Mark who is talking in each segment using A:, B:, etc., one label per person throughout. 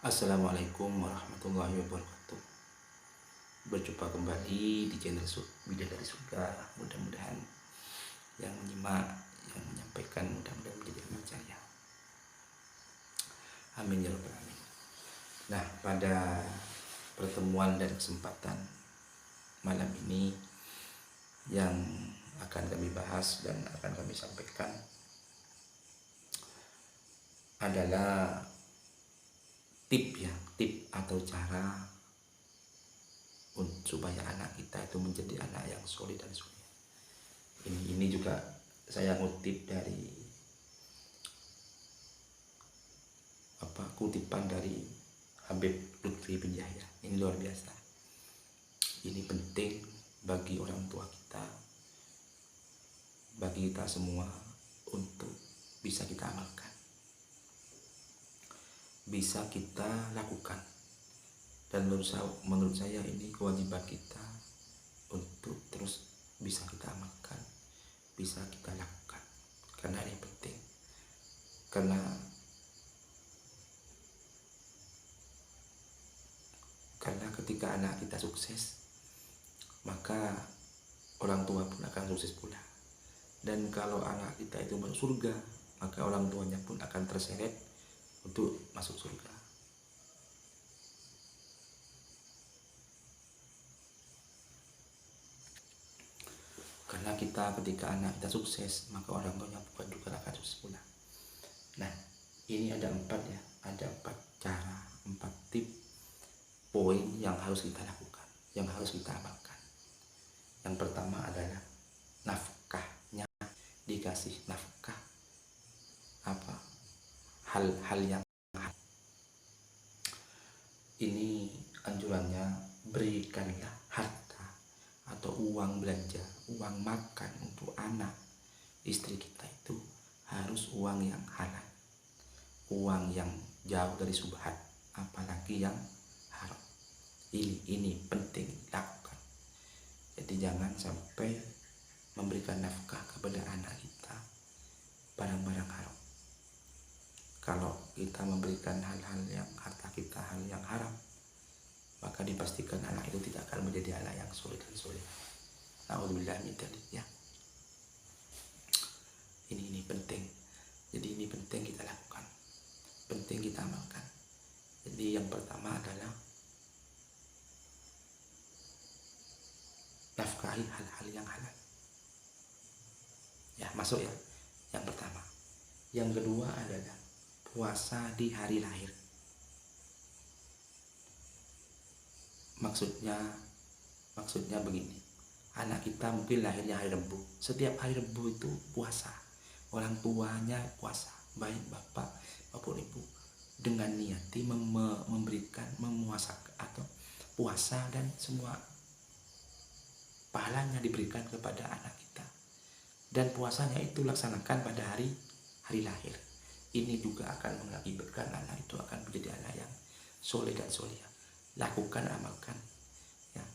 A: Assalamualaikum warahmatullahi wabarakatuh. Berjumpa kembali di channel Bidadari Surga. Mudah-mudahan yang menyimak, yang menyampaikan mudah-mudahan menjadi amal jariah. Amin ya rabbal alamin. Nah, pada pertemuan dan kesempatan malam ini yang akan kami bahas dan akan kami sampaikan adalah tip atau cara supaya anak kita itu menjadi anak yang solid dan soleh. Ini juga saya ngutip dari kutipan dari Habib Lutfi bin Yahya. Ini luar biasa. Ini penting bagi orang tua kita, bagi kita semua untuk bisa kita amalkan, bisa kita lakukan. Dan menurut saya ini kewajiban kita untuk terus bisa kita amalkan, bisa kita lakukan, karena ini penting. Karena ketika anak kita sukses, maka orang tua pun akan sukses pula. Dan kalau anak kita itu masuk surga, maka orang tuanya pun akan terseret untuk masuk surga. Karena ketika anak kita sukses, maka orang tuanya bukan juga akan sukses pula. Nah, ini ada 4 cara, 4 tip poin yang harus kita lakukan, yang harus kita amalkan. Yang pertama adalah nafkahnya, dikasih nafkah hal-hal yang ini anjurannya, berikanlah harta atau uang belanja, uang makan untuk anak istri kita itu harus uang yang halal, uang yang jauh dari subhat, apalagi yang haram. Ini penting dilakukan. Jadi jangan sampai memberikan nafkah kepada anak kita barang-barang haram. Kalau kita memberikan hal-hal yang harta kita hal yang haram, maka dipastikan anak itu tidak akan menjadi anak yang soleh dan soleh. Alhamdulillah ya. Ini penting. Jadi ini penting kita lakukan, penting kita amalkan. Jadi yang pertama adalah nafkahi hal-hal yang halal. Ya, masuk ya. Yang pertama. Yang kedua adalah puasa di hari lahir. Maksudnya begini. Anak kita mungkin lahirnya hari Rabu. Setiap hari Rabu itu puasa. Orang tuanya puasa, baik bapak maupun ibu, dengan niati memberikan memuasakan atau puasa, dan semua pahalanya diberikan kepada anak kita. Dan puasanya itu laksanakan pada hari lahir. Ini juga akan mengakibatkan anak itu akan menjadi anak yang soleh dan solehah. Lakukan, amalkan ya.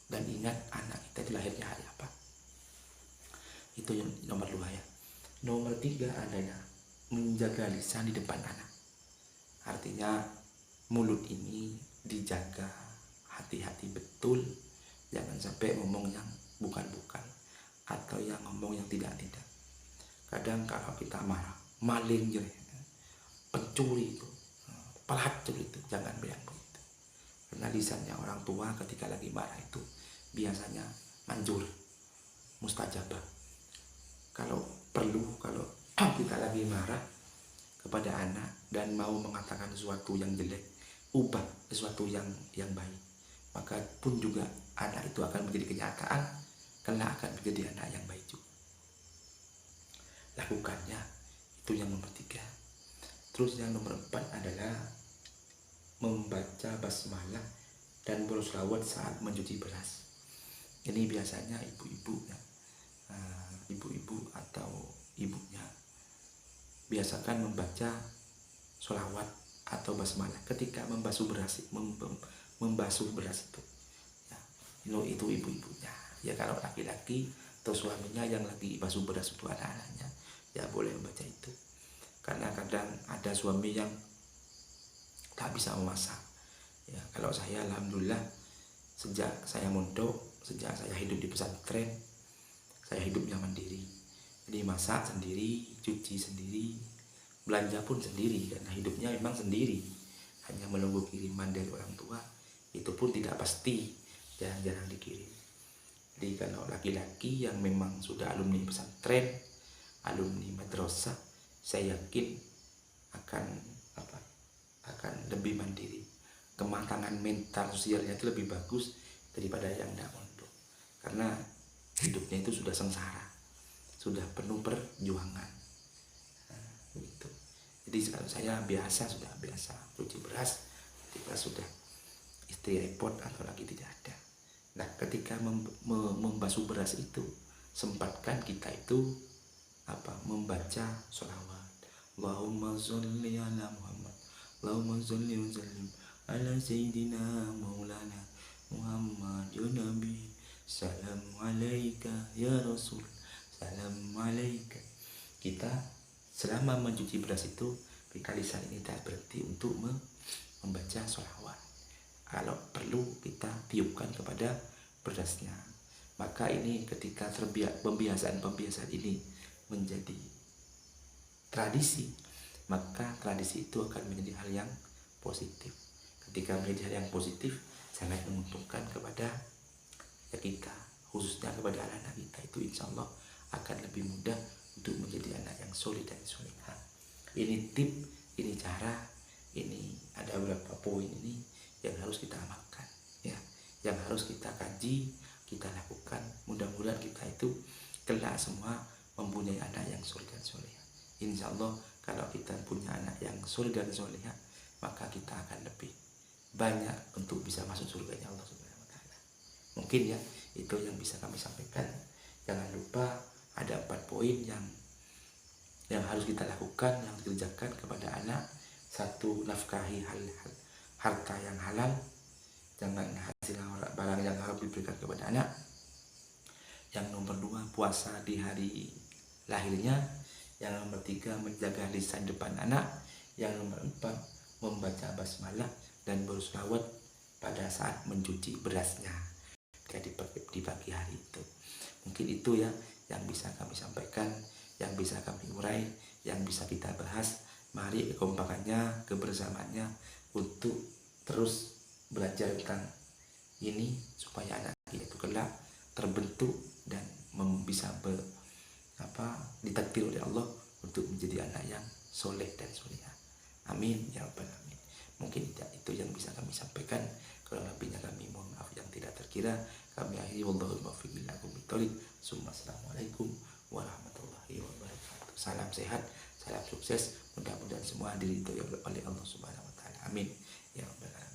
A: Dan ingat, anak kita itu lahirnya hari apa. Itu yang nomor 2 ya. Nomor 3 adalah menjaga lisan di depan anak. Artinya mulut ini dijaga, hati-hati betul. Jangan sampai ngomong yang bukan-bukan atau yang ngomong yang tidak-tidak. Kadang kalau kita marah, maling, pencuri itu, pelacur itu, jangan bilang begitu. Karena lisannya orang tua ketika lagi marah itu biasanya manjur, mustajabah. Kalau kita lagi marah kepada anak dan mau mengatakan sesuatu yang jelek, ubah sesuatu yang baik, maka pun juga anak itu akan menjadi kenyataan, karena akan menjadi anak yang baik juga. Lakukannya. Itu yang nomor 3. Terus yang nomor 4 adalah membaca basmalah dan bersolawat saat mencuci beras. Ini biasanya ibu-ibu atau ibunya biasakan membaca sholawat atau basmalah ketika membasuh beras itu ya. Itu ibu-ibunya ya. Kalau laki-laki atau suaminya yang lagi basuh beras untuk anak-anaknya, ya boleh membaca itu. Karena kadang ada suami yang tak bisa memasak. Ya, kalau saya alhamdulillah sejak saya mondok, sejak saya hidup di pesantren, saya hidupnya mandiri. Jadi masak sendiri, cuci sendiri, belanja pun sendiri, karena hidupnya memang sendiri. Hanya menunggu kiriman dari orang tua, itu pun tidak pasti, jarang-jarang dikirim. Jadi kalau laki-laki yang memang sudah alumni pesantren, alumni madrasah, saya yakin akan lebih mandiri. Kematangan mental sosialnya itu lebih bagus daripada yang tidak mondok. Karena hidupnya itu sudah sengsara, sudah penuh perjuangan. Nah, gitu. Jadi kalau saya sudah biasa cuci beras, sudah istri repot atau lagi tidak ada. Nah, ketika membasuh beras itu, sempatkan kita itu membaca sholawat. Allahumma sholli ala Muhammad, Allahumma sholli wa sallim ala sayyidina maulana Muhammad ya Nabi, salam alaika ya Rasul, salam alaika. Kita selama mencuci beras itu, lisan ini tak berhenti untuk membaca sholawat. Kalau perlu kita tiupkan kepada berasnya. Maka ini ketika pembiasaan ini menjadi tradisi, maka tradisi itu akan menjadi hal yang positif. Ketika menjadi hal yang positif, sangat menguntungkan kepada kita, khususnya kepada anak-anak kita. Itu insya Allah akan lebih mudah untuk menjadi anak yang solid dan solehah. Ini tip, ini cara, ini ada beberapa poin ini yang harus kita amalkan, ya, yang harus kita kaji, kita lakukan. Mudah-mudahan kita itu kelak semua mempunyai anak yang solid dan solehah. Insya Allah kalau kita punya anak yang solid dan solehah, maka kita akan lebih banyak untuk bisa masuk surganya Allah Subhanahu wa Ta'ala. Mungkin ya itu yang bisa kami sampaikan. Jangan lupa ada 4 poin yang harus kita lakukan, yang dikerjakan kepada anak. 1, nafkahi harta yang halal, jangan hasil barang yang haram diberikan kepada anak. Yang nomor 2, puasa di hari lahirnya. Yang nomor 3, menjaga lisan depan anak. Yang nomor 4, membaca basmalah dan berselawat pada saat mencuci berasnya di pagi hari itu. Mungkin itu ya yang bisa kami sampaikan, yang bisa kami urai, yang bisa kita bahas. Mari kekompakannya, kebersamaannya untuk terus belajar tentang ini supaya anak kita itu kelak terbentuk dan bisa ditakdir oleh Allah untuk menjadi anak yang soleh dan solehah. Amin ya rabbal alamin. Mungkin itu yang bisa kami sampaikan. Kalau lebihnya kami mohon maaf yang tidak terkira. Kami akhiri, wallahul muwaffiq ila aqwamit thoriq. Assalamualaikum warahmatullahi wabarakatuh. Salam sehat, salam sukses. Mudah-mudahan semua diridhoi oleh Allah Subhanahu wa Ta'ala. Amin ya rabbal alamin.